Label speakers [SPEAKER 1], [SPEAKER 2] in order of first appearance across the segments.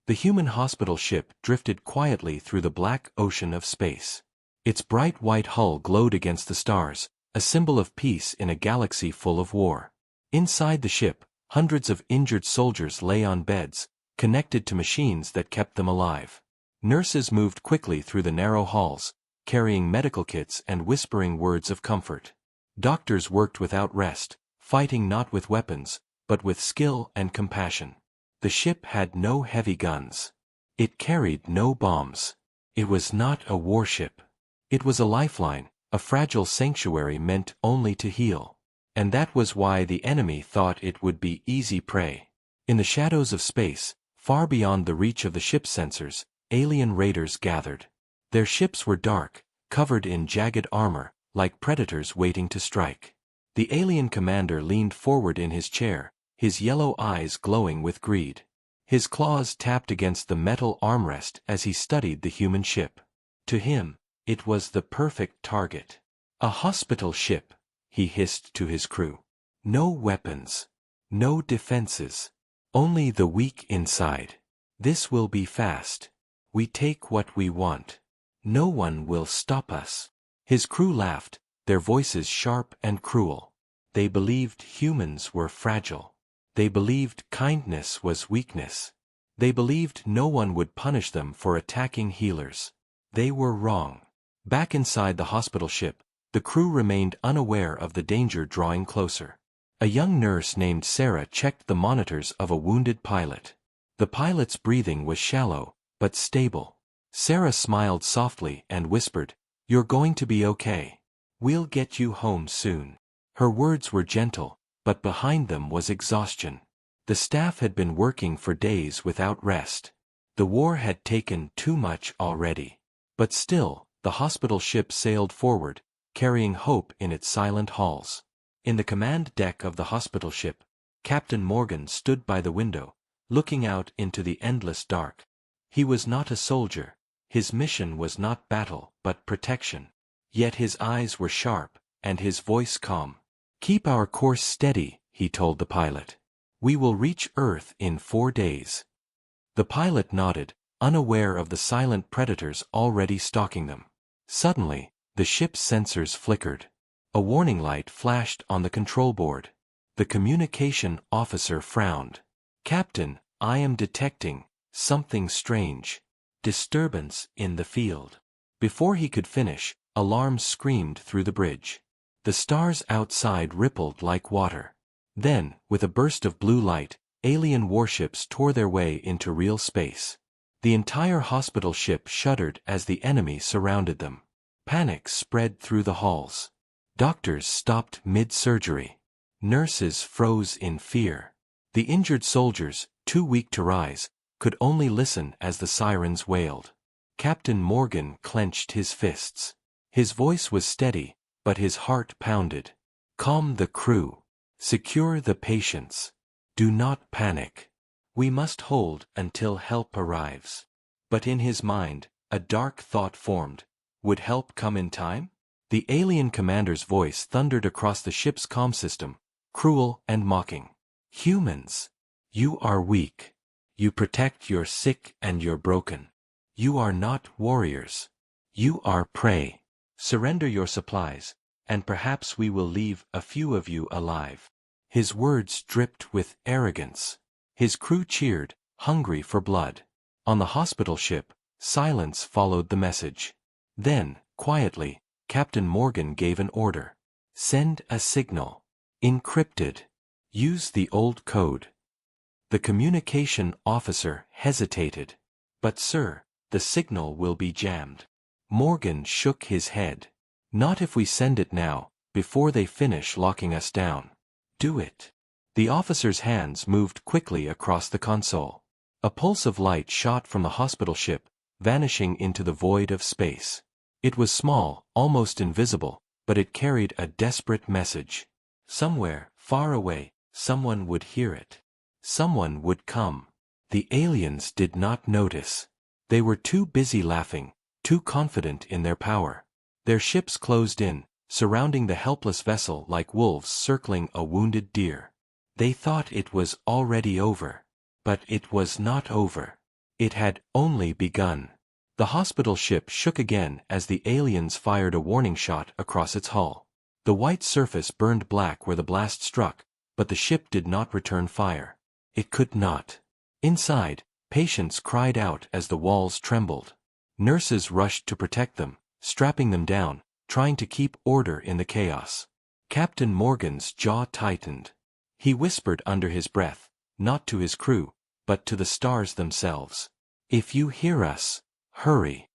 [SPEAKER 1] The human hospital ship drifted quietly through the black ocean of space. Its bright white hull glowed against the stars, a symbol of peace in a galaxy full of war. Inside the ship, hundreds of injured soldiers lay on beds, connected to machines that kept them alive. Nurses moved quickly through the narrow halls, carrying medical kits and whispering words of comfort. Doctors worked without rest, fighting not with weapons, but with skill and compassion. The ship had no heavy guns. It carried no bombs. It was not a warship. It was a lifeline, a fragile sanctuary meant only to heal. And that was why the enemy thought it would be easy prey. In the shadows of space, far beyond the reach of the ship's sensors, alien raiders gathered. Their ships were dark, covered in jagged armor, like predators waiting to strike. The alien commander leaned forward in his chair, his yellow eyes glowing with greed. His claws tapped against the metal armrest as he studied the human ship. To him, it was the perfect target. A hospital ship, he hissed to his crew. No weapons. No defenses. Only the weak inside. This will be fast. We take what we want. No one will stop us. His crew laughed, their voices sharp and cruel. They believed humans were fragile. They believed kindness was weakness. They believed no one would punish them for attacking healers. They were wrong. Back inside the hospital ship, the crew remained unaware of the danger drawing closer. A young nurse named Sarah checked the monitors of a wounded pilot. The pilot's breathing was shallow, but stable. Sarah smiled softly and whispered, "You're going to be okay. We'll get you home soon." Her words were gentle, but behind them was exhaustion. The staff had been working for days without rest. The war had taken too much already. But still, the hospital ship sailed forward, carrying hope in its silent halls. In the command deck of the hospital ship, Captain Morgan stood by the window, looking out into the endless dark. He was not a soldier. His mission was not battle, but protection. Yet his eyes were sharp, and his voice calm. "Keep our course steady," he told the pilot. "We will reach Earth in 4 days." The pilot nodded, unaware of the silent predators already stalking them. Suddenly, the ship's sensors flickered. A warning light flashed on the control board. The communication officer frowned. "Captain, I am detecting something strange. Disturbance in the field." Before he could finish, alarms screamed through the bridge. The stars outside rippled like water. Then, with a burst of blue light, alien warships tore their way into real space. The entire hospital ship shuddered as the enemy surrounded them. Panic spread through the halls. Doctors stopped mid-surgery. Nurses froze in fear. The injured soldiers, too weak to rise, could only listen as the sirens wailed. Captain Morgan clenched his fists. His voice was steady, but his heart pounded. "Calm the crew. Secure the patients. Do not panic. We must hold until help arrives." But in his mind, a dark thought formed. Would help come in time? The alien commander's voice thundered across the ship's comm system, cruel and mocking. "Humans, you are weak. You protect your sick and your broken. You are not warriors. You are prey. Surrender your supplies, and perhaps we will leave a few of you alive." His words dripped with arrogance. His crew cheered, hungry for blood. On the hospital ship, silence followed the message. Then, quietly, Captain Morgan gave an order. "Send a signal. Encrypted. Use the old code." The communication officer hesitated. "But sir, the signal will be jammed." Morgan shook his head. "Not if we send it now, before they finish locking us down. Do it." The officer's hands moved quickly across the console. A pulse of light shot from the hospital ship, vanishing into the void of space. It was small, almost invisible, but it carried a desperate message. Somewhere, far away, someone would hear it. Someone would come. The aliens did not notice. They were too busy laughing, too confident in their power. Their ships closed in, surrounding the helpless vessel like wolves circling a wounded deer. They thought it was already over. But it was not over. It had only begun. The hospital ship shook again as the aliens fired a warning shot across its hull. The white surface burned black where the blast struck, but the ship did not return fire. It could not. Inside, patients cried out as the walls trembled. Nurses rushed to protect them, strapping them down, trying to keep order in the chaos. Captain Morgan's jaw tightened. He whispered under his breath, not to his crew, but to the stars themselves. "If you hear us, hurry."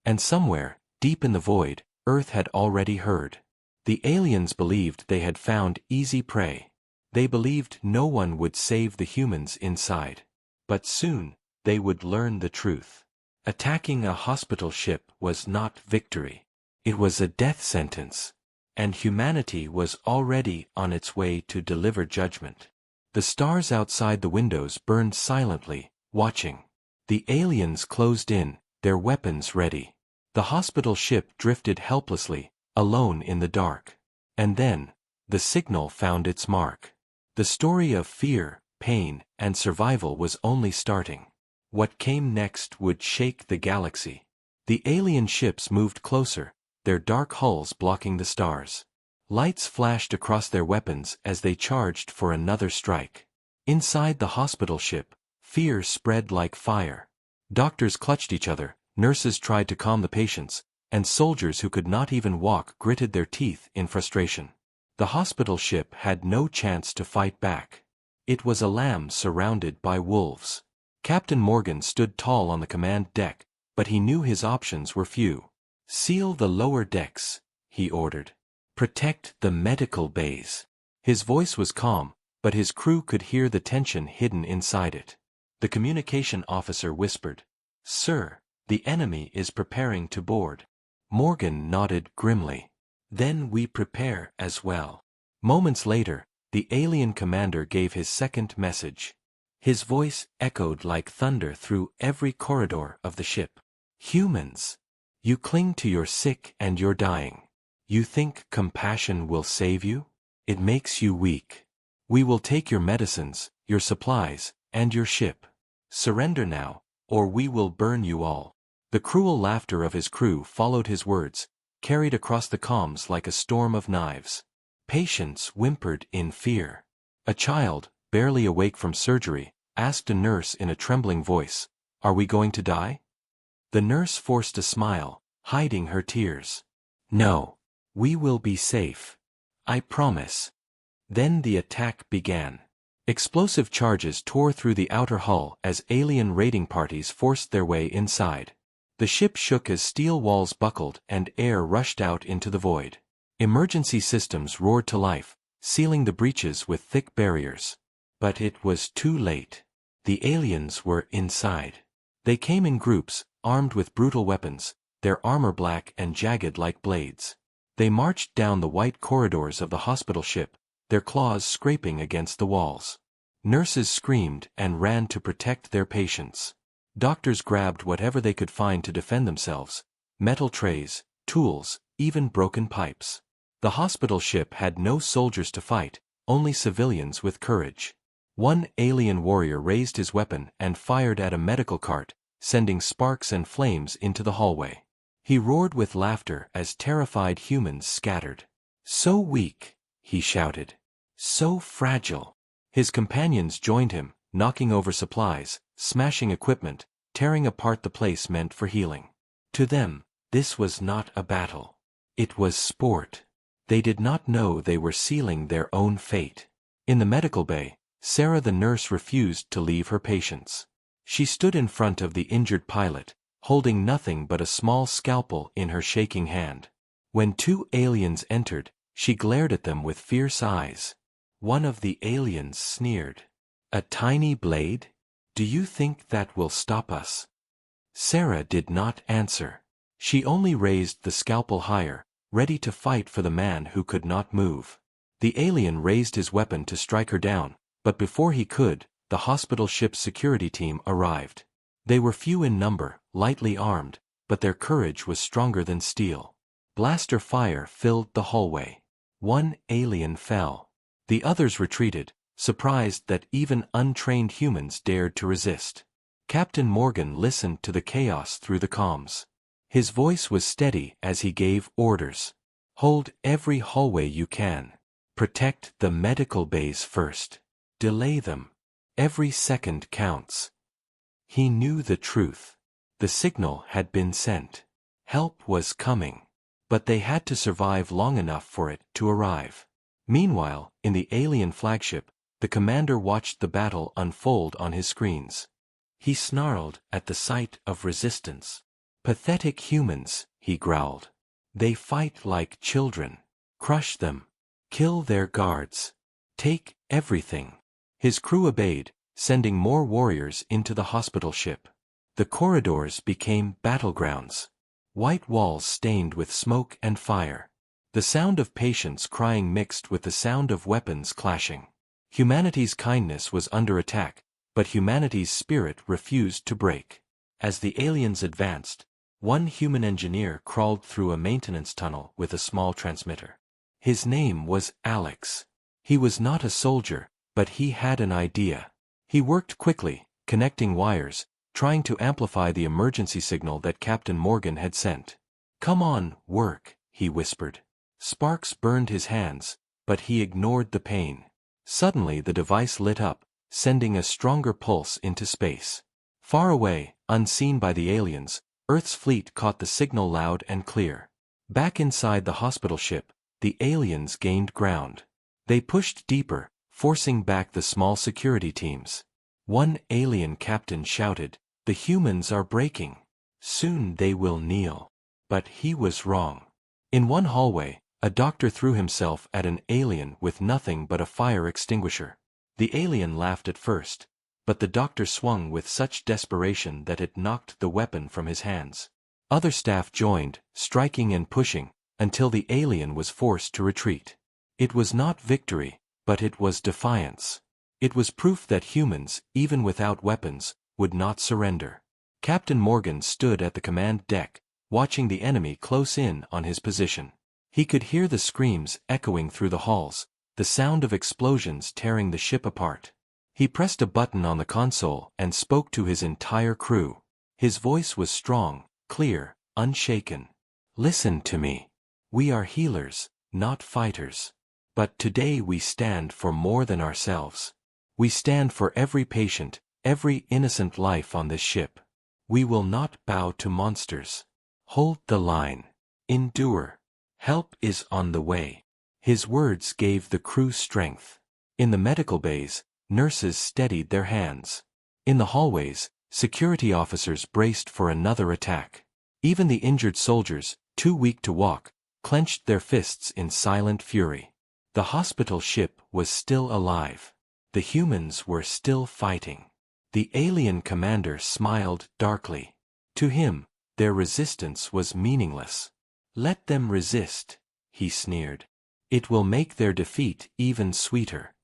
[SPEAKER 1] And somewhere, deep in the void, Earth had already heard. The aliens believed they had found easy prey. They believed no one would save the humans inside. But soon, they would learn the truth. Attacking a hospital ship was not victory. It was a death sentence. And humanity was already on its way to deliver judgment. The stars outside the windows burned silently, watching. The aliens closed in, their weapons ready. The hospital ship drifted helplessly, alone in the dark. And then, the signal found its mark. The story of fear, pain, and survival was only starting. What came next would shake the galaxy. The alien ships moved closer, their dark hulls blocking the stars. Lights flashed across their weapons as they charged for another strike. Inside the hospital ship, fear spread like fire. Doctors clutched each other, nurses tried to calm the patients, and soldiers who could not even walk gritted their teeth in frustration. The hospital ship had no chance to fight back. It was a lamb surrounded by wolves. Captain Morgan stood tall on the command deck, but he knew his options were few. "Seal the lower decks," he ordered. "Protect the medical bays." His voice was calm, but his crew could hear the tension hidden inside it. The communication officer whispered, "Sir, the enemy is preparing to board." Morgan nodded grimly. "Then we prepare as well." Moments later, the alien commander gave his second message. His voice echoed like thunder through every corridor of the ship. "Humans, you cling to your sick and your dying. You think compassion will save you? It makes you weak. We will take your medicines, your supplies, and your ship. Surrender now, or we will burn you all." The cruel laughter of his crew followed his words, carried across the comms like a storm of knives. Patients whimpered in fear. A child, barely awake from surgery, asked a nurse in a trembling voice, "Are we going to die?" The nurse forced a smile, hiding her tears. "No. We will be safe. I promise." Then the attack began. Explosive charges tore through the outer hull as alien raiding parties forced their way inside. The ship shook as steel walls buckled and air rushed out into the void. Emergency systems roared to life, sealing the breaches with thick barriers. But it was too late. The aliens were inside. They came in groups, armed with brutal weapons, their armor black and jagged like blades. They marched down the white corridors of the hospital ship, their claws scraping against the walls. Nurses screamed and ran to protect their patients. Doctors grabbed whatever they could find to defend themselves: metal trays, tools, even broken pipes. The hospital ship had no soldiers to fight, only civilians with courage. One alien warrior raised his weapon and fired at a medical cart, sending sparks and flames into the hallway. He roared with laughter as terrified humans scattered. "So weak," he shouted. "So fragile." His companions joined him, knocking over supplies, smashing equipment, tearing apart the place meant for healing. To them, this was not a battle. It was sport. They did not know they were sealing their own fate. In the medical bay, Sarah the nurse refused to leave her patients. She stood in front of the injured pilot, holding nothing but a small scalpel in her shaking hand. When two aliens entered, she glared at them with fierce eyes. One of the aliens sneered. "A tiny blade? Do you think that will stop us?" Sarah did not answer. She only raised the scalpel higher, ready to fight for the man who could not move. The alien raised his weapon to strike her down, but before he could, the hospital ship's security team arrived. They were few in number, lightly armed, but their courage was stronger than steel. Blaster fire filled the hallway. One alien fell. The others retreated, surprised that even untrained humans dared to resist. Captain Morgan listened to the chaos through the comms. His voice was steady as he gave orders. Hold every hallway you can. Protect the medical bays first. Delay them. Every second counts. He knew the truth. The signal had been sent. Help was coming. But they had to survive long enough for it to arrive. Meanwhile, in the alien flagship, the commander watched the battle unfold on his screens. He snarled at the sight of resistance. Pathetic humans, he growled. They fight like children. Crush them. Kill their guards. Take everything. His crew obeyed, sending more warriors into the hospital ship. The corridors became battlegrounds. White walls stained with smoke and fire. The sound of patients crying mixed with the sound of weapons clashing. Humanity's kindness was under attack, but humanity's spirit refused to break. As the aliens advanced, one human engineer crawled through a maintenance tunnel with a small transmitter. His name was Alex. He was not a soldier, but he had an idea. He worked quickly, connecting wires, trying to amplify the emergency signal that Captain Morgan had sent. "Come on, work," he whispered. Sparks burned his hands, but he ignored the pain. Suddenly the device lit up, sending a stronger pulse into space. Far away, unseen by the aliens, Earth's fleet caught the signal loud and clear. Back inside the hospital ship, the aliens gained ground. They pushed deeper, forcing back the small security teams. One alien captain shouted, "The humans are breaking. Soon they will kneel." But he was wrong. In one hallway, a doctor threw himself at an alien with nothing but a fire extinguisher. The alien laughed at first, but the doctor swung with such desperation that it knocked the weapon from his hands. Other staff joined, striking and pushing, until the alien was forced to retreat. It was not victory, but it was defiance. It was proof that humans, even without weapons, would not surrender. Captain Morgan stood at the command deck, watching the enemy close in on his position. He could hear the screams echoing through the halls, the sound of explosions tearing the ship apart. He pressed a button on the console and spoke to his entire crew. His voice was strong, clear, unshaken. "Listen to me. We are healers, not fighters. But today we stand for more than ourselves. We stand for every patient, every innocent life on this ship. We will not bow to monsters. Hold the line. Endure. Help is on the way." His words gave the crew strength. In the medical bays, nurses steadied their hands. In the hallways, security officers braced for another attack. Even the injured soldiers, too weak to walk, clenched their fists in silent fury. The hospital ship was still alive. The humans were still fighting. The alien commander smiled darkly. To him, their resistance was meaningless. "Let them resist," he sneered. "It will make their defeat even sweeter."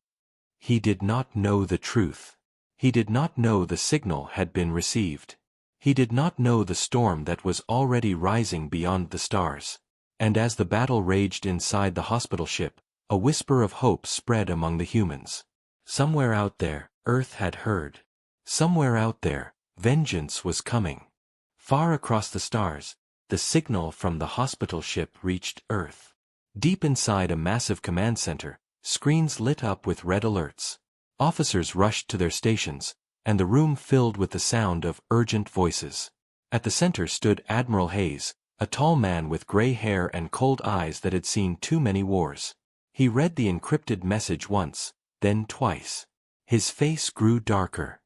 [SPEAKER 1] He did not know the truth. He did not know the signal had been received. He did not know the storm that was already rising beyond the stars. And as the battle raged inside the hospital ship, a whisper of hope spread among the humans. Somewhere out there, Earth had heard. Somewhere out there, vengeance was coming. Far across the stars, the signal from the hospital ship reached Earth. Deep inside a massive command center, screens lit up with red alerts. Officers rushed to their stations, and the room filled with the sound of urgent voices. At the center stood Admiral Hayes, a tall man with gray hair and cold eyes that had seen too many wars. He read the encrypted message once, then twice. His face grew darker.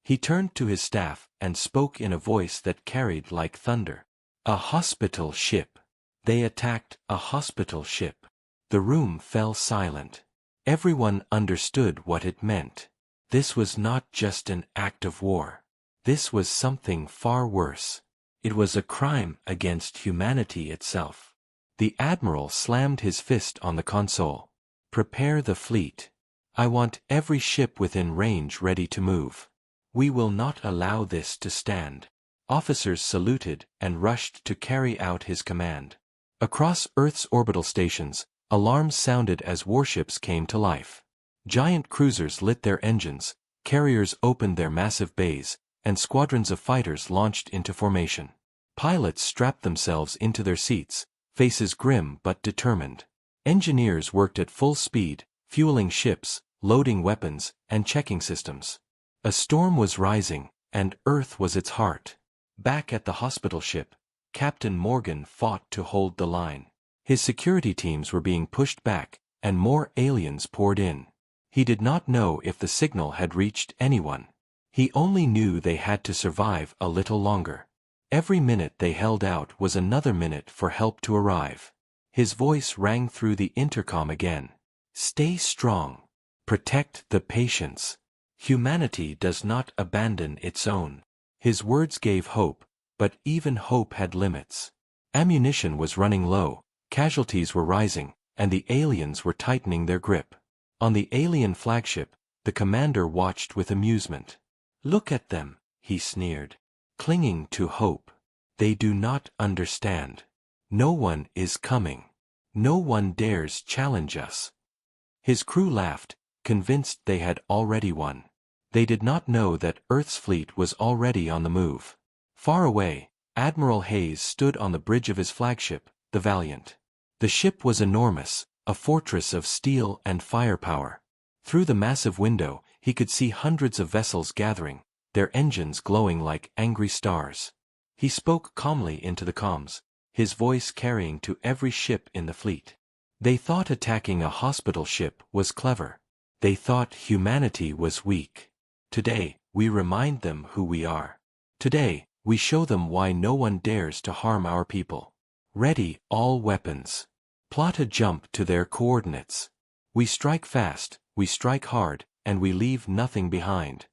[SPEAKER 1] He turned to his staff and spoke in a voice that carried like thunder. "A hospital ship. They attacked a hospital ship." The room fell silent. Everyone understood what it meant. This was not just an act of war. This was something far worse. It was a crime against humanity itself. The admiral slammed his fist on the console. "Prepare the fleet. I want every ship within range ready to move. We will not allow this to stand." Officers saluted and rushed to carry out his command. Across Earth's orbital stations, alarms sounded as warships came to life. Giant cruisers lit their engines, carriers opened their massive bays, and squadrons of fighters launched into formation. Pilots strapped themselves into their seats, faces grim but determined. Engineers worked at full speed, fueling ships, loading weapons, and checking systems. A storm was rising, and Earth was its heart. Back at the hospital ship, Captain Morgan fought to hold the line. His security teams were being pushed back, and more aliens poured in. He did not know if the signal had reached anyone. He only knew they had to survive a little longer. Every minute they held out was another minute for help to arrive. His voice rang through the intercom again. Stay strong. Protect the patients. Humanity does not abandon its own. His words gave hope, but even hope had limits. Ammunition was running low, casualties were rising, and the aliens were tightening their grip. On the alien flagship, the commander watched with amusement. Look at them, he sneered. Clinging to hope. They do not understand. No one is coming. No one dares challenge us. His crew laughed, convinced they had already won. They did not know that Earth's fleet was already on the move. Far away, Admiral Hayes stood on the bridge of his flagship, the Valiant. The ship was enormous, a fortress of steel and firepower. Through the massive window, he could see hundreds of vessels gathering, their engines glowing like angry stars. He spoke calmly into the comms, his voice carrying to every ship in the fleet. They thought attacking a hospital ship was clever. They thought humanity was weak. Today, we remind them who we are. Today, we show them why no one dares to harm our people. Ready all weapons. Plot a jump to their coordinates. We strike fast, we strike hard, and we leave nothing behind.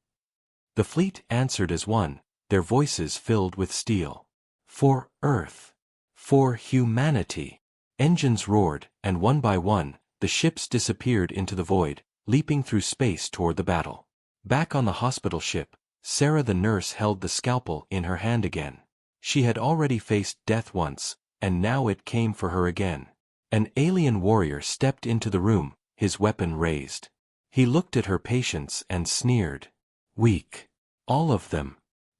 [SPEAKER 1] The fleet answered as one, their voices filled with steel. For Earth. For humanity. Engines roared, and one by one, the ships disappeared into the void, leaping through space toward the battle. Back on the hospital ship, Sarah the nurse held the scalpel in her hand again. She had already faced death once, and now it came for her again. An alien warrior stepped into the room, his weapon raised. He looked at her patients and sneered. Weak. All of them.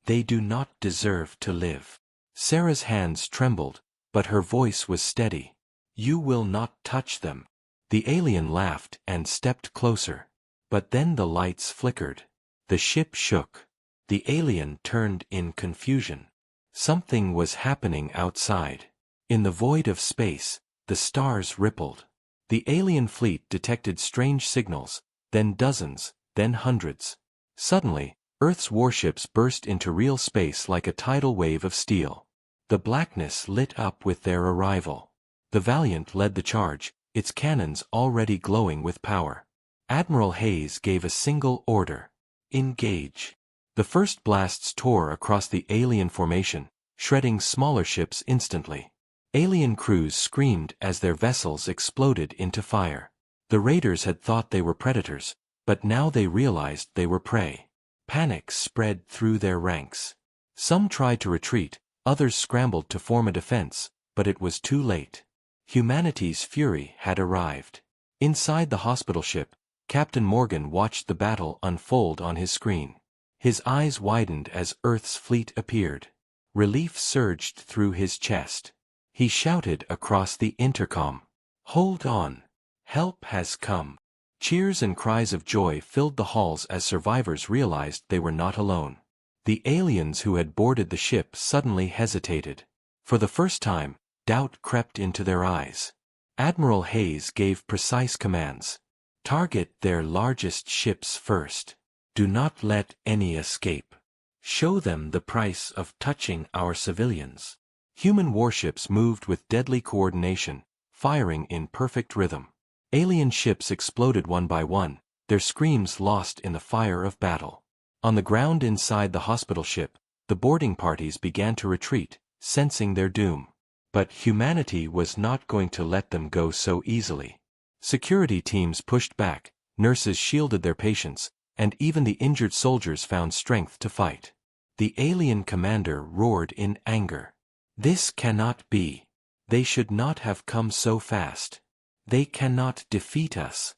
[SPEAKER 1] They do not deserve to live. Sarah's hands trembled, but her voice was steady. You will not touch them. The alien laughed and stepped closer. But then the lights flickered. The ship shook. The alien turned in confusion. Something was happening outside. In the void of space, the stars rippled. The alien fleet detected strange signals, then dozens, then hundreds. Suddenly, Earth's warships burst into real space like a tidal wave of steel. The blackness lit up with their arrival. The Valiant led the charge, its cannons already glowing with power. Admiral Hayes gave a single order. Engage. The first blasts tore across the alien formation, shredding smaller ships instantly. Alien crews screamed as their vessels exploded into fire. The raiders had thought they were predators, but now they realized they were prey. Panic spread through their ranks. Some tried to retreat, others scrambled to form a defense, but it was too late. Humanity's fury had arrived. Inside the hospital ship, Captain Morgan watched the battle unfold on his screen. His eyes widened as Earth's fleet appeared. Relief surged through his chest. He shouted across the intercom. Hold on. Help has come. Cheers and cries of joy filled the halls as survivors realized they were not alone. The aliens who had boarded the ship suddenly hesitated. For the first time, doubt crept into their eyes. Admiral Hayes gave precise commands. Target their largest ships first. Do not let any escape. Show them the price of touching our civilians. Human warships moved with deadly coordination, firing in perfect rhythm. Alien ships exploded one by one, their screams lost in the fire of battle. On the ground inside the hospital ship, the boarding parties began to retreat, sensing their doom. But humanity was not going to let them go so easily. Security teams pushed back, nurses shielded their patients, and even the injured soldiers found strength to fight. The alien commander roared in anger. This cannot be. They should not have come so fast. They cannot defeat us.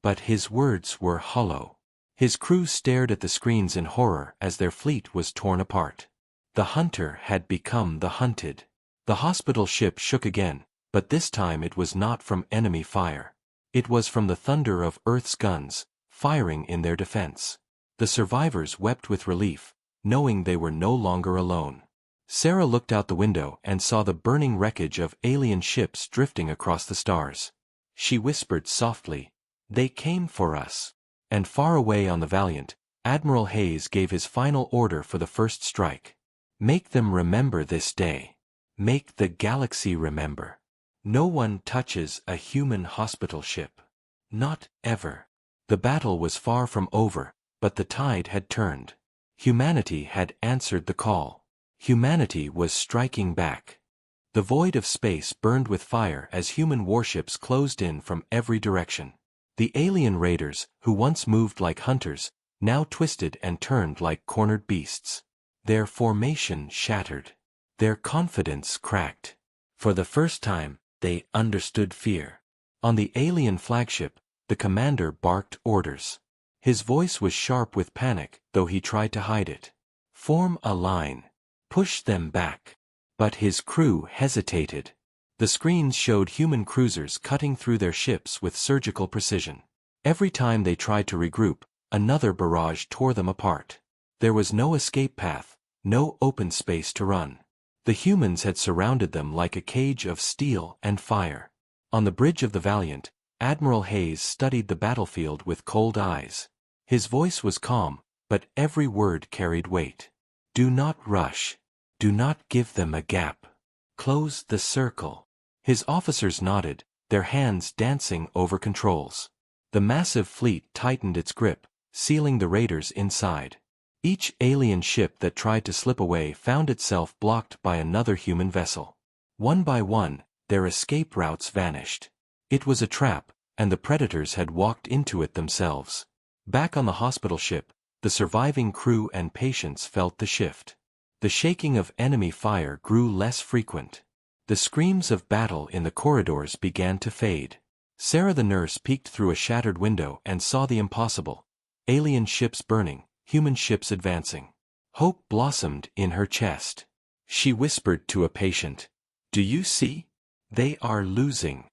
[SPEAKER 1] But his words were hollow. His crew stared at the screens in horror as their fleet was torn apart. The hunter had become the hunted. The hospital ship shook again, but this time it was not from enemy fire. It was from the thunder of Earth's guns, firing in their defense. The survivors wept with relief, knowing they were no longer alone. Sarah looked out the window and saw the burning wreckage of alien ships drifting across the stars. She whispered softly, "They came for us." And far away on the Valiant, Admiral Hayes gave his final order for the first strike. "Make them remember this day. Make the galaxy remember. No one touches a human hospital ship. Not ever." The battle was far from over, but the tide had turned. Humanity had answered the call. Humanity was striking back. The void of space burned with fire as human warships closed in from every direction. The alien raiders, who once moved like hunters, now twisted and turned like cornered beasts. Their formation shattered. Their confidence cracked. For the first time, they understood fear. On the alien flagship, the commander barked orders. His voice was sharp with panic, though he tried to hide it. "Form a line. Push them back." But his crew hesitated. The screens showed human cruisers cutting through their ships with surgical precision. Every time they tried to regroup, another barrage tore them apart. There was no escape path, no open space to run. The humans had surrounded them like a cage of steel and fire. On the bridge of the Valiant, Admiral Hayes studied the battlefield with cold eyes. His voice was calm, but every word carried weight. "Do not rush. Do not give them a gap. Close the circle." His officers nodded, their hands dancing over controls. The massive fleet tightened its grip, sealing the raiders inside. Each alien ship that tried to slip away found itself blocked by another human vessel. One by one, their escape routes vanished. It was a trap, and the predators had walked into it themselves. Back on the hospital ship, the surviving crew and patients felt the shift. The shaking of enemy fire grew less frequent. The screams of battle in the corridors began to fade. Sarah the nurse peeked through a shattered window and saw the impossible. Alien ships burning, human ships advancing. Hope blossomed in her chest. She whispered to a patient, "Do you see? They are losing."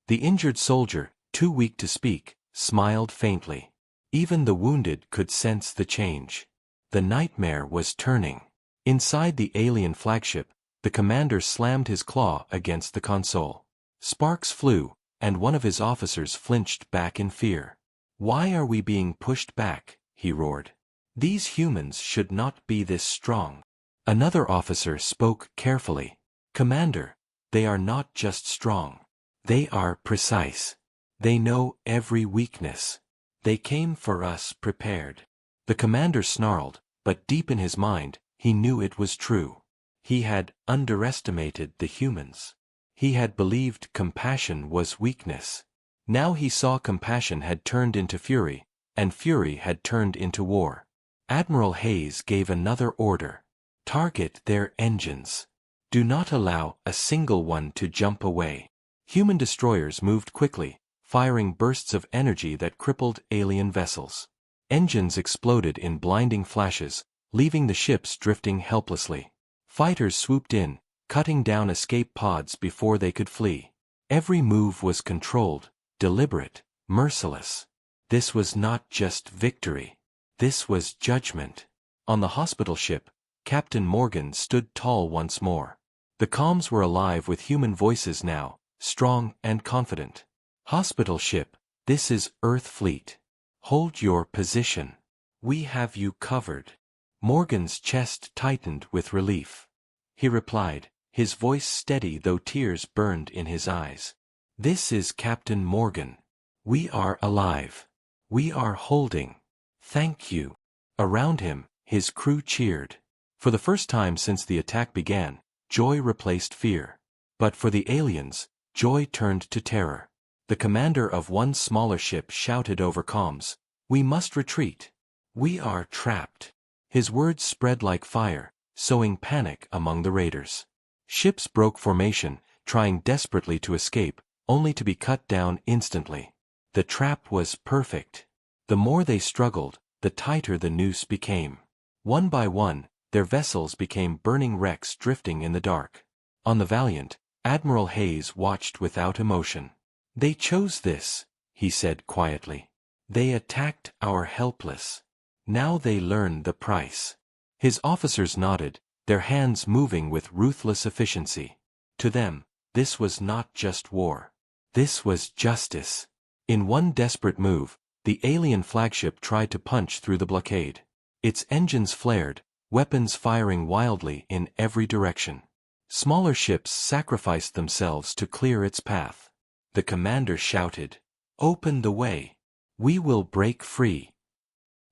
[SPEAKER 1] The injured soldier, too weak to speak, smiled faintly. Even the wounded could sense the change. The nightmare was turning. Inside the alien flagship, the commander slammed his claw against the console. Sparks flew, and one of his officers flinched back in fear. "Why are we being pushed back?" he roared. "These humans should not be this strong." Another officer spoke carefully. "Commander, they are not just strong. They are precise. They know every weakness. They came for us prepared." The commander snarled, but deep in his mind, he knew it was true. He had underestimated the humans. He had believed compassion was weakness. Now he saw compassion had turned into fury, and fury had turned into war. Admiral Hayes gave another order. "Target their engines. Do not allow a single one to jump away." Human destroyers moved quickly, firing bursts of energy that crippled alien vessels. Engines exploded in blinding flashes, leaving the ships drifting helplessly. Fighters swooped in, cutting down escape pods before they could flee. Every move was controlled, deliberate, merciless. This was not just victory. This was judgment. On the hospital ship, Captain Morgan stood tall once more. The comms were alive with human voices now, strong and confident. "Hospital ship, this is Earth Fleet. Hold your position. We have you covered." Morgan's chest tightened with relief. He replied, his voice steady though tears burned in his eyes. "This is Captain Morgan. We are alive. We are holding. Thank you." Around him, his crew cheered. For the first time since the attack began, joy replaced fear. But for the aliens, joy turned to terror. The commander of one smaller ship shouted over comms, "We must retreat. We are trapped." His words spread like fire, sowing panic among the raiders. Ships broke formation, trying desperately to escape, only to be cut down instantly. The trap was perfect. The more they struggled, the tighter the noose became. One by one, their vessels became burning wrecks drifting in the dark. On the Valiant, Admiral Hayes watched without emotion. "They chose this," he said quietly. "They attacked our helpless. Now they learn the price." His officers nodded, their hands moving with ruthless efficiency. To them, this was not just war. This was justice. In one desperate move, the alien flagship tried to punch through the blockade. Its engines flared, weapons firing wildly in every direction. Smaller ships sacrificed themselves to clear its path. The commander shouted, "Open the way. We will break free."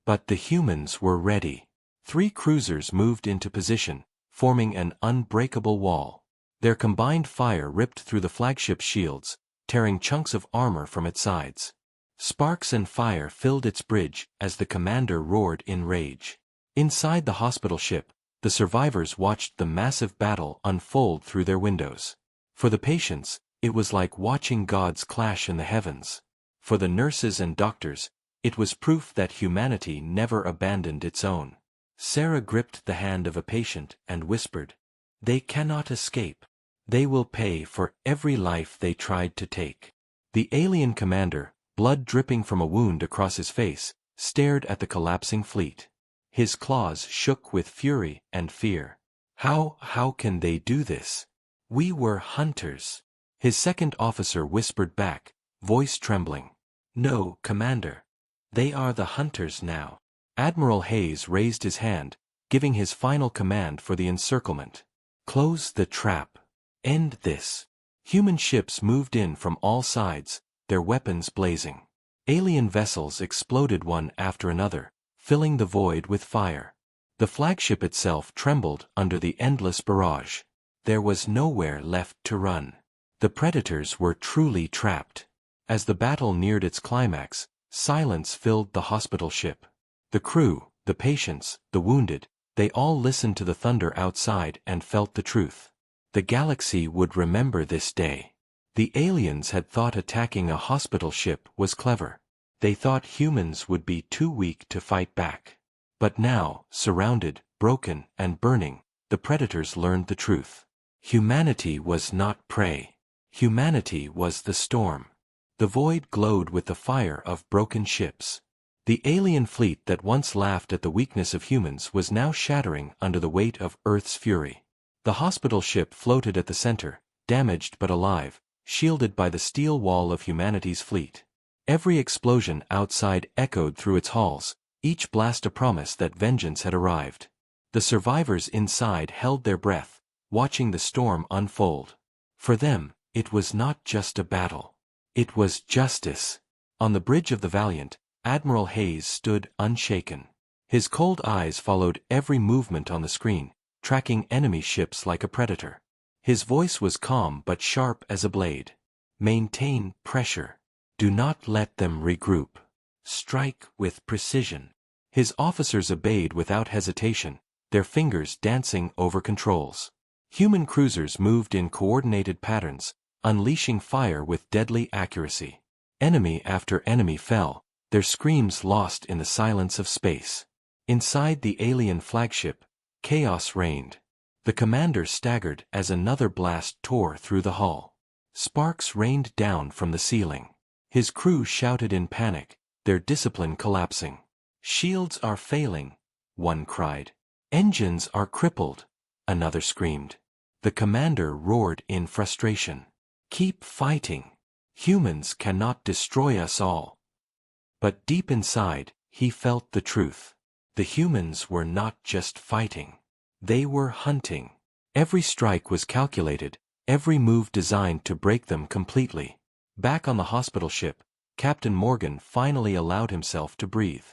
[SPEAKER 1] But the humans were ready. 3 cruisers moved into position, forming an unbreakable wall. Their combined fire ripped through the flagship's shields, tearing chunks of armor from its sides. Sparks and fire filled its bridge as the commander roared in rage. Inside the hospital ship, the survivors watched the massive battle unfold through their windows. For the patients, it was like watching gods clash in the heavens. For the nurses and doctors, it was proof that humanity never abandoned its own. Sarah gripped the hand of a patient and whispered, "They cannot escape. They will pay for every life they tried to take." The alien commander, blood dripping from a wound across his face, stared at the collapsing fleet. His claws shook with fury and fear. How can they do this? We were hunters." His second officer whispered back, voice trembling. "No, Commander. They are the hunters now." Admiral Hayes raised his hand, giving his final command for the encirclement. "Close the trap. End this." Human ships moved in from all sides, their weapons blazing. Alien vessels exploded one after another, filling the void with fire. The flagship itself trembled under the endless barrage. There was nowhere left to run. The predators were truly trapped. As the battle neared its climax, silence filled the hospital ship. The crew, the patients, the wounded, they all listened to the thunder outside and felt the truth. The galaxy would remember this day. The aliens had thought attacking a hospital ship was clever. They thought humans would be too weak to fight back. But now, surrounded, broken, and burning, the predators learned the truth. Humanity was not prey. Humanity was the storm. The void glowed with the fire of broken ships. The alien fleet that once laughed at the weakness of humans was now shattering under the weight of Earth's fury. The hospital ship floated at the center, damaged but alive, shielded by the steel wall of humanity's fleet. Every explosion outside echoed through its halls, each blast a promise that vengeance had arrived. The survivors inside held their breath, watching the storm unfold. For them, it was not just a battle. It was justice. On the bridge of the Valiant, Admiral Hayes stood unshaken. His cold eyes followed every movement on the screen, tracking enemy ships like a predator. His voice was calm but sharp as a blade. "Maintain pressure. Do not let them regroup. Strike with precision." His officers obeyed without hesitation, their fingers dancing over controls. Human cruisers moved in coordinated patterns, unleashing fire with deadly accuracy. Enemy after enemy fell, their screams lost in the silence of space. Inside the alien flagship, chaos reigned. The commander staggered as another blast tore through the hull. Sparks rained down from the ceiling. His crew shouted in panic, their discipline collapsing. "Shields are failing," one cried. "Engines are crippled," another screamed. The commander roared in frustration. "Keep fighting. Humans cannot destroy us all." But deep inside, he felt the truth. The humans were not just fighting. They were hunting. Every strike was calculated, every move designed to break them completely. Back on the hospital ship, Captain Morgan finally allowed himself to breathe.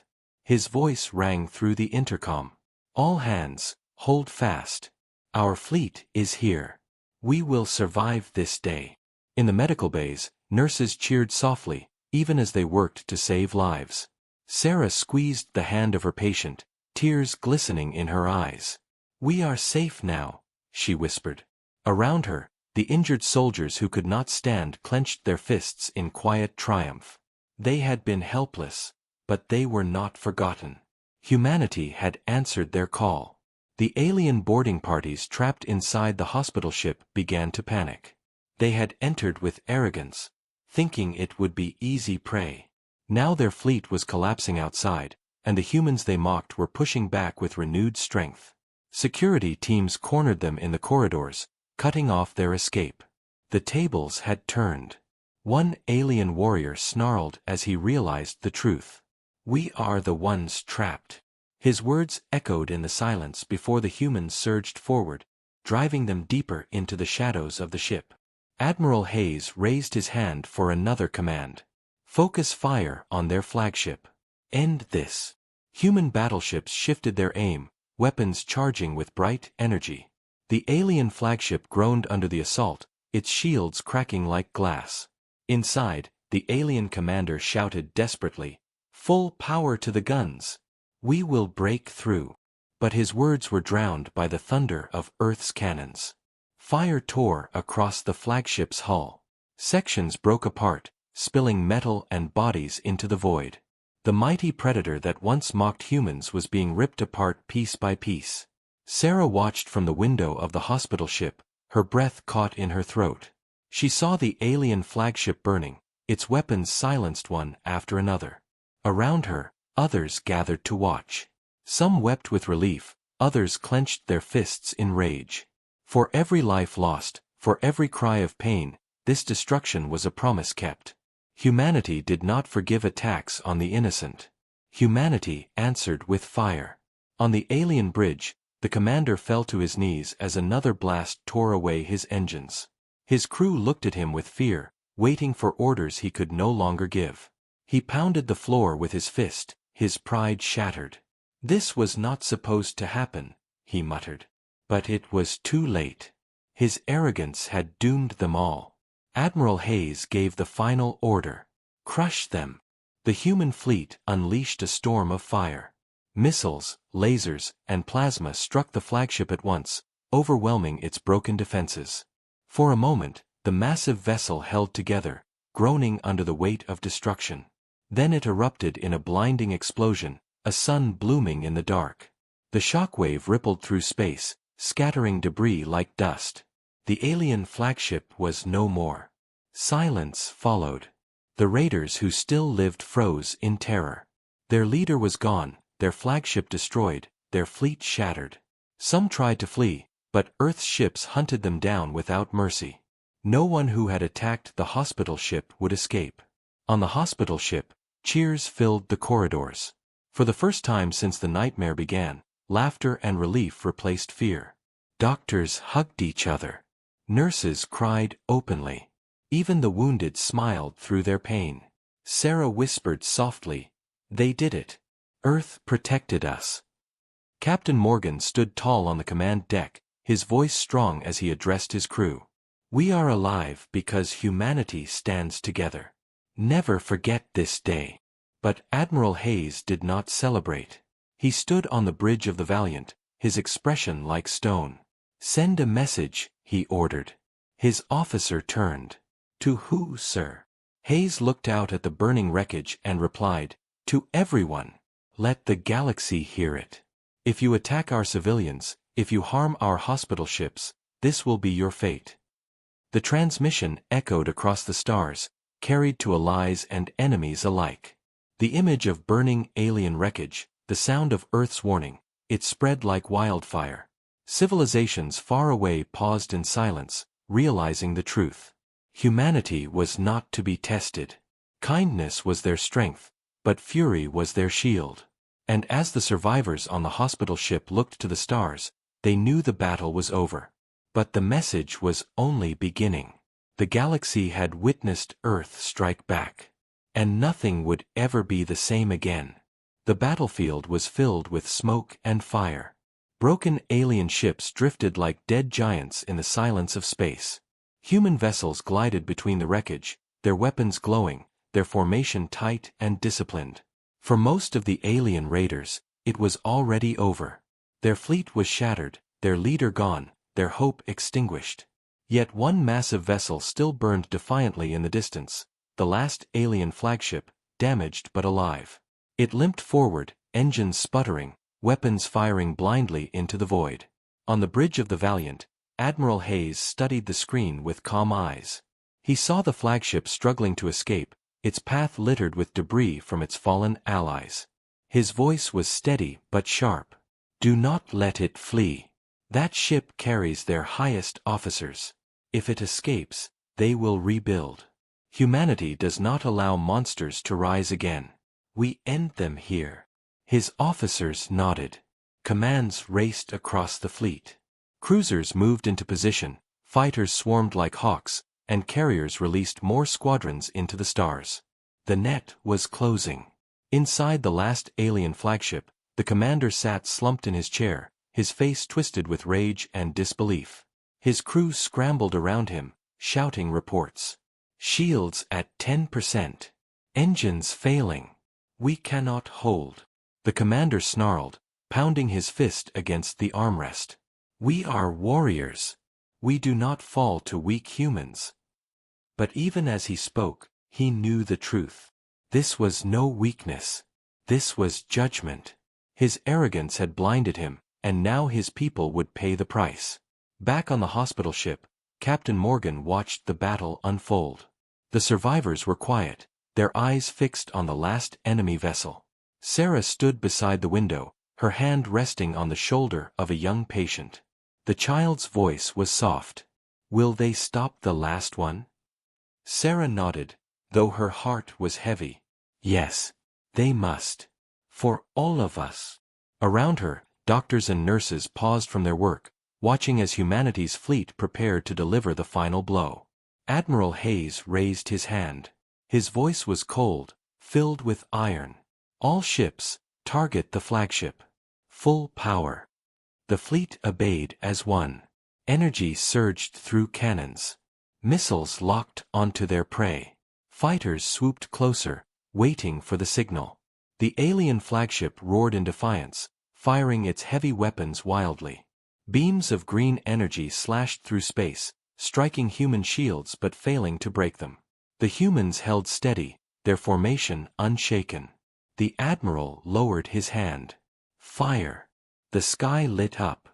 [SPEAKER 1] His voice rang through the intercom. "All hands, hold fast. Our fleet is here. We will survive this day." In the medical bays, nurses cheered softly, even as they worked to save lives. Sarah squeezed the hand of her patient, tears glistening in her eyes. "We are safe now," she whispered. Around her, the injured soldiers who could not stand clenched their fists in quiet triumph. They had been helpless, but they were not forgotten. Humanity had answered their call. The alien boarding parties trapped inside the hospital ship began to panic. They had entered with arrogance, thinking it would be easy prey. Now their fleet was collapsing outside, and the humans they mocked were pushing back with renewed strength. Security teams cornered them in the corridors, cutting off their escape. The tables had turned. One alien warrior snarled as he realized the truth. "We are the ones trapped." His words echoed in the silence before the humans surged forward, driving them deeper into the shadows of the ship. Admiral Hayes raised his hand for another command. "Focus fire on their flagship. End this." Human battleships shifted their aim, weapons charging with bright energy. The alien flagship groaned under the assault, its shields cracking like glass. Inside, the alien commander shouted desperately, "Full power to the guns! We will break through." But his words were drowned by the thunder of Earth's cannons. Fire tore across the flagship's hull. Sections broke apart, spilling metal and bodies into the void. The mighty predator that once mocked humans was being ripped apart piece by piece. Sarah watched from the window of the hospital ship, her breath caught in her throat. She saw the alien flagship burning, its weapons silenced one after another. Around her, others gathered to watch. Some wept with relief, others clenched their fists in rage. For every life lost, for every cry of pain, this destruction was a promise kept. Humanity did not forgive attacks on the innocent. Humanity answered with fire. On the alien bridge, the commander fell to his knees as another blast tore away his engines. His crew looked at him with fear, waiting for orders he could no longer give. He pounded the floor with his fist, his pride shattered. "This was not supposed to happen," he muttered. But it was too late. His arrogance had doomed them all. Admiral Hayes gave the final order. "Crush them." The human fleet unleashed a storm of fire. Missiles, lasers, and plasma struck the flagship at once, overwhelming its broken defenses. For a moment, the massive vessel held together, groaning under the weight of destruction. Then it erupted in a blinding explosion, a sun blooming in the dark. The shockwave rippled through space, scattering debris like dust. The alien flagship was no more. Silence followed. The raiders who still lived froze in terror. Their leader was gone, their flagship destroyed, their fleet shattered. Some tried to flee, but Earth's ships hunted them down without mercy. No one who had attacked the hospital ship would escape. On the hospital ship, cheers filled the corridors. For the first time since the nightmare began, laughter and relief replaced fear. Doctors hugged each other. Nurses cried openly. Even the wounded smiled through their pain. Sarah whispered softly, "They did it. Earth protected us." Captain Morgan stood tall on the command deck, his voice strong as he addressed his crew. "We are alive because humanity stands together. Never forget this day." But Admiral Hayes did not celebrate. He stood on the bridge of the Valiant, his expression like stone. "Send a message," he ordered. His officer turned. "To who, sir?" Hayes looked out at the burning wreckage and replied, "To everyone. Let the galaxy hear it. If you attack our civilians, if you harm our hospital ships, this will be your fate." The transmission echoed across the stars, carried to allies and enemies alike. The image of burning alien wreckage, the sound of Earth's warning, it spread like wildfire. Civilizations far away paused in silence, realizing the truth. Humanity was not to be tested. Kindness was their strength, but fury was their shield. And as the survivors on the hospital ship looked to the stars, they knew the battle was over. But the message was only beginning. The galaxy had witnessed Earth strike back. And nothing would ever be the same again. The battlefield was filled with smoke and fire. Broken alien ships drifted like dead giants in the silence of space. Human vessels glided between the wreckage, their weapons glowing, their formation tight and disciplined. For most of the alien raiders, it was already over. Their fleet was shattered, their leader gone, their hope extinguished. Yet one massive vessel still burned defiantly in the distance, the last alien flagship, damaged but alive. It limped forward, engines sputtering, weapons firing blindly into the void. On the bridge of the Valiant, Admiral Hayes studied the screen with calm eyes. He saw the flagship struggling to escape, its path littered with debris from its fallen allies. His voice was steady but sharp. Do not let it flee. That ship carries their highest officers. If it escapes, they will rebuild. Humanity does not allow monsters to rise again. We end them here. His officers nodded. Commands raced across the fleet. Cruisers moved into position, fighters swarmed like hawks, and carriers released more squadrons into the stars. The net was closing. Inside the last alien flagship, the commander sat slumped in his chair, his face twisted with rage and disbelief. His crew scrambled around him, shouting reports. Shields at 10%. Engines failing. We cannot hold. The commander snarled, pounding his fist against the armrest. We are warriors. We do not fall to weak humans. But even as he spoke, he knew the truth. This was no weakness. This was judgment. His arrogance had blinded him, and now his people would pay the price. Back on the hospital ship, Captain Morgan watched the battle unfold. The survivors were quiet, their eyes fixed on the last enemy vessel. Sarah stood beside the window, her hand resting on the shoulder of a young patient. The child's voice was soft. Will they stop the last one? Sarah nodded, though her heart was heavy. Yes, they must. For all of us. Around her, doctors and nurses paused from their work, watching as humanity's fleet prepared to deliver the final blow. Admiral Hayes raised his hand. His voice was cold, filled with iron. All ships, target the flagship. Full power. The fleet obeyed as one. Energy surged through cannons. Missiles locked onto their prey. Fighters swooped closer, waiting for the signal. The alien flagship roared in defiance, firing its heavy weapons wildly. Beams of green energy slashed through space, striking human shields but failing to break them. The humans held steady, their formation unshaken. The admiral lowered his hand. Fire. The sky lit up.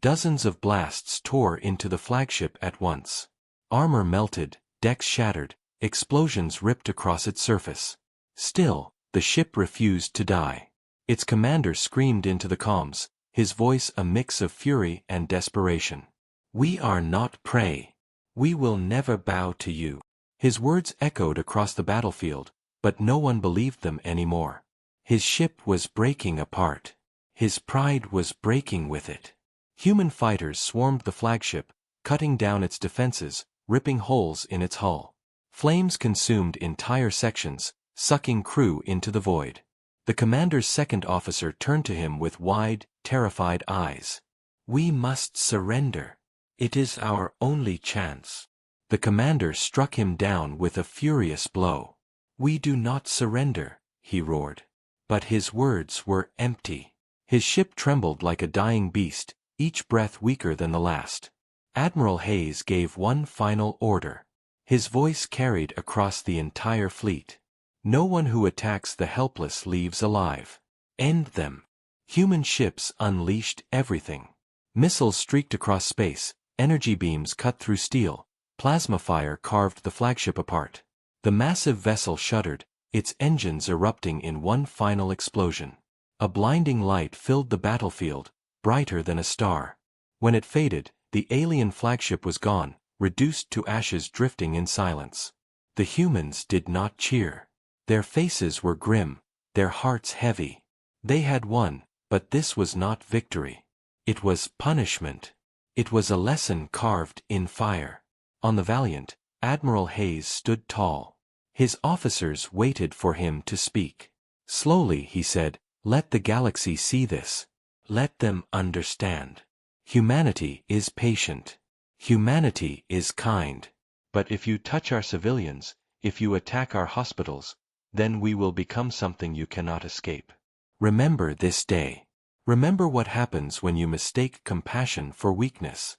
[SPEAKER 1] Dozens of blasts tore into the flagship at once. Armor melted, decks shattered, explosions ripped across its surface. Still, the ship refused to die. Its commander screamed into the comms, his voice a mix of fury and desperation. We are not prey. We will never bow to you. His words echoed across the battlefield, but no one believed them anymore. His ship was breaking apart. His pride was breaking with it. Human fighters swarmed the flagship, cutting down its defenses, ripping holes in its hull. Flames consumed entire sections, sucking crew into the void. The commander's second officer turned to him with wide, terrified eyes. We must surrender. It is our only chance. The commander struck him down with a furious blow. We do not surrender, he roared. But his words were empty. His ship trembled like a dying beast, each breath weaker than the last. Admiral Hayes gave one final order. His voice carried across the entire fleet. No one who attacks the helpless leaves alive. End them. Human ships unleashed everything. Missiles streaked across space, energy beams cut through steel, plasma fire carved the flagship apart. The massive vessel shuddered, its engines erupting in one final explosion. A blinding light filled the battlefield, brighter than a star. When it faded, the alien flagship was gone, reduced to ashes drifting in silence. The humans did not cheer. Their faces were grim, their hearts heavy. They had won, but this was not victory. It was punishment. It was a lesson carved in fire. On the Valiant, Admiral Hayes stood tall. His officers waited for him to speak. Slowly he said, "Let the galaxy see this. Let them understand. Humanity is patient. Humanity is kind. But if you touch our civilians, if you attack our hospitals, then we will become something you cannot escape. Remember this day. Remember what happens when you mistake compassion for weakness."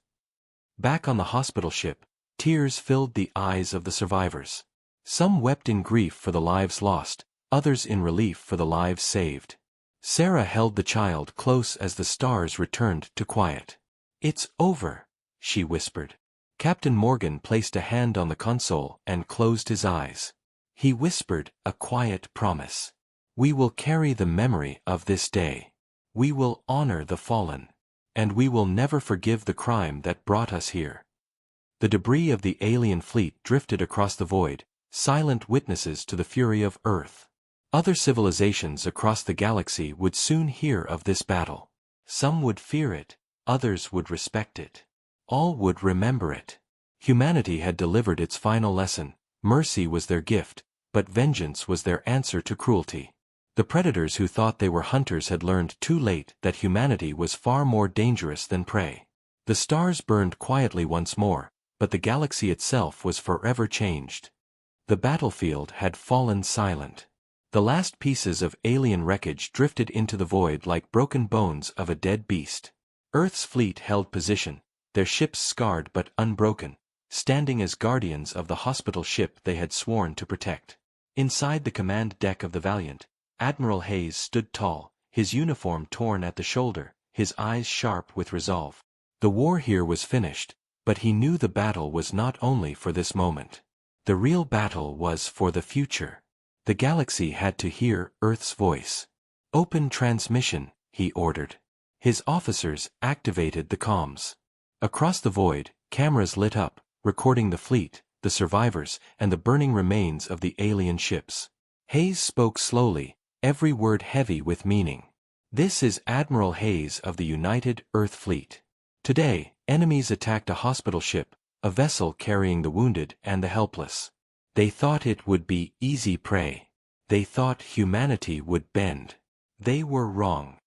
[SPEAKER 1] Back on the hospital ship, tears filled the eyes of the survivors. Some wept in grief for the lives lost, others in relief for the lives saved. Sarah held the child close as the stars returned to quiet. "It's over," she whispered. Captain Morgan placed a hand on the console and closed his eyes. He whispered a quiet promise. "We will carry the memory of this day. We will honor the fallen. And we will never forgive the crime that brought us here." The debris of the alien fleet drifted across the void, silent witnesses to the fury of Earth. Other civilizations across the galaxy would soon hear of this battle. Some would fear it, others would respect it. All would remember it. Humanity had delivered its final lesson. Mercy was their gift, but vengeance was their answer to cruelty. The predators who thought they were hunters had learned too late that humanity was far more dangerous than prey. The stars burned quietly once more, but the galaxy itself was forever changed. The battlefield had fallen silent. The last pieces of alien wreckage drifted into the void like broken bones of a dead beast. Earth's fleet held position, their ships scarred but unbroken, standing as guardians of the hospital ship they had sworn to protect. Inside the command deck of the Valiant, Admiral Hayes stood tall, his uniform torn at the shoulder, his eyes sharp with resolve. The war here was finished, but he knew the battle was not only for this moment. The real battle was for the future. The galaxy had to hear Earth's voice. "Open transmission," he ordered. His officers activated the comms. Across the void, cameras lit up, recording the fleet, the survivors, and the burning remains of the alien ships. Hayes spoke slowly, every word heavy with meaning. "This is Admiral Hayes of the United Earth Fleet. Today, enemies attacked a hospital ship, a vessel carrying the wounded and the helpless. They thought it would be easy prey. They thought humanity would bend. They were wrong."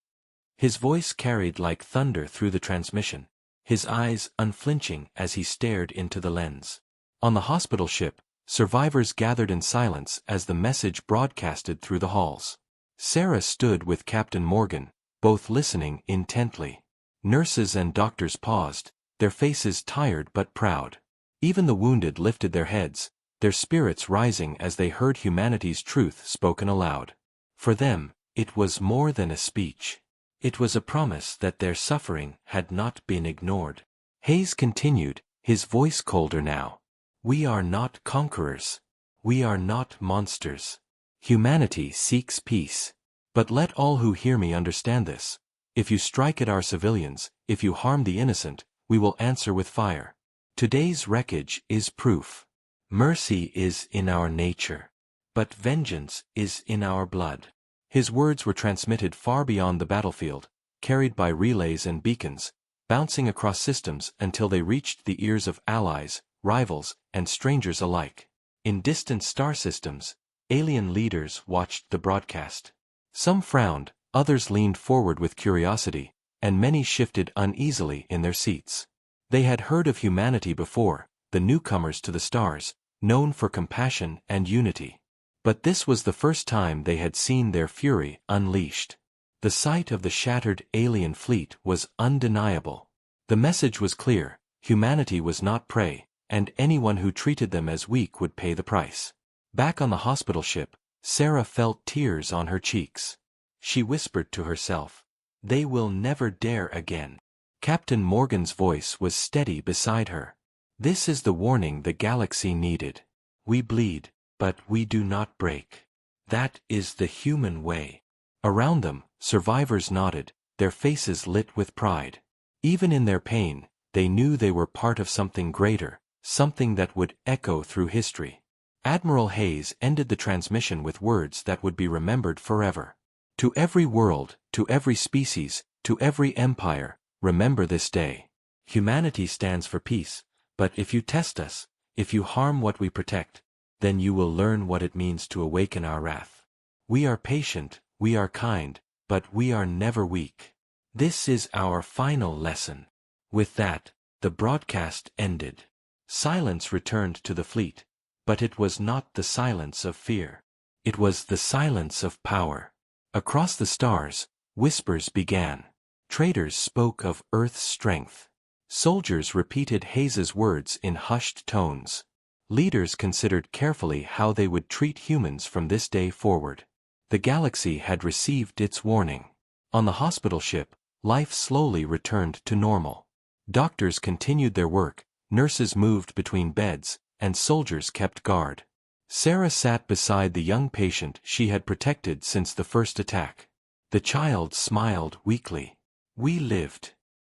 [SPEAKER 1] His voice carried like thunder through the transmission, his eyes unflinching as he stared into the lens. On the hospital ship, survivors gathered in silence as the message broadcasted through the halls. Sarah stood with Captain Morgan, both listening intently. Nurses and doctors paused, their faces tired but proud. Even the wounded lifted their heads, their spirits rising as they heard humanity's truth spoken aloud. For them, it was more than a speech. It was a promise that their suffering had not been ignored. Hayes continued, his voice colder now. "We are not conquerors. We are not monsters. Humanity seeks peace. But let all who hear me understand this. If you strike at our civilians, if you harm the innocent, we will answer with fire. Today's wreckage is proof. Mercy is in our nature. But vengeance is in our blood." His words were transmitted far beyond the battlefield, carried by relays and beacons, bouncing across systems until they reached the ears of allies, rivals, and strangers alike. In distant star systems, alien leaders watched the broadcast. Some frowned, others leaned forward with curiosity, and many shifted uneasily in their seats. They had heard of humanity before, the newcomers to the stars, known for compassion and unity. But this was the first time they had seen their fury unleashed. The sight of the shattered alien fleet was undeniable. The message was clear: humanity was not prey, and anyone who treated them as weak would pay the price. Back on the hospital ship, Sarah felt tears on her cheeks. She whispered to herself, "They will never dare again." Captain Morgan's voice was steady beside her. "This is the warning the galaxy needed. We bleed, but we do not break. That is the human way." Around them, survivors nodded, their faces lit with pride. Even in their pain, they knew they were part of something greater, something that would echo through history. Admiral Hayes ended the transmission with words that would be remembered forever. "To every world, to every species, to every empire, remember this day. Humanity stands for peace, but if you test us, if you harm what we protect, then you will learn what it means to awaken our wrath. We are patient, we are kind, but we are never weak. This is our final lesson." With that, the broadcast ended. Silence returned to the fleet, but it was not the silence of fear. It was the silence of power. Across the stars, whispers began. Traders spoke of Earth's strength. Soldiers repeated Hayes's words in hushed tones. Leaders considered carefully how they would treat humans from this day forward. The galaxy had received its warning. On the hospital ship, life slowly returned to normal. Doctors continued their work, nurses moved between beds, and soldiers kept guard. Sarah sat beside the young patient she had protected since the first attack. The child smiled weakly. "We lived."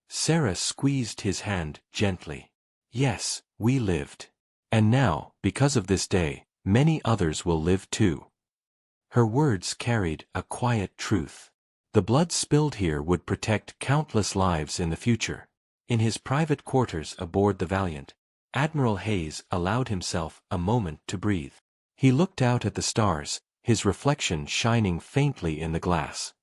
[SPEAKER 1] Sarah squeezed his hand gently. "Yes, we lived. And now, because of this day, many others will live too." Her words carried a quiet truth. The blood spilled here would protect countless lives in the future. In his private quarters aboard the Valiant, Admiral Hayes allowed himself a moment to breathe. He looked out at the stars, his reflection shining faintly in the glass.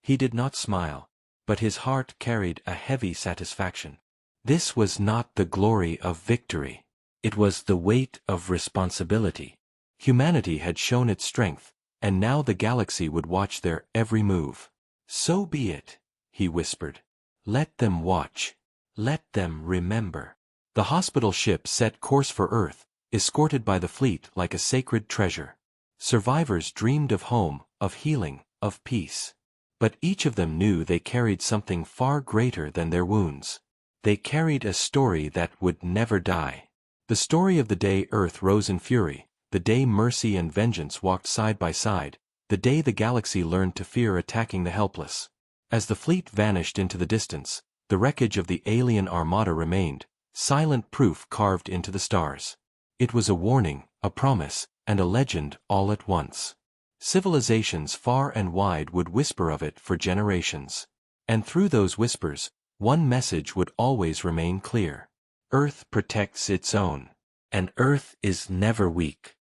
[SPEAKER 1] He did not smile, but his heart carried a heavy satisfaction. This was not the glory of victory. It was the weight of responsibility. Humanity had shown its strength, and now the galaxy would watch their every move. "So be it," he whispered. "Let them watch. Let them remember." The hospital ship set course for Earth, escorted by the fleet like a sacred treasure. Survivors dreamed of home, of healing, of peace. But each of them knew they carried something far greater than their wounds. They carried a story that would never die. The story of the day Earth rose in fury, the day mercy and vengeance walked side by side, the day the galaxy learned to fear attacking the helpless. As the fleet vanished into the distance, the wreckage of the alien armada remained, silent proof carved into the stars. It was a warning, a promise, and a legend all at once. Civilizations far and wide would whisper of it for generations. And through those whispers, one message would always remain clear. Earth protects its own. And Earth is never weak.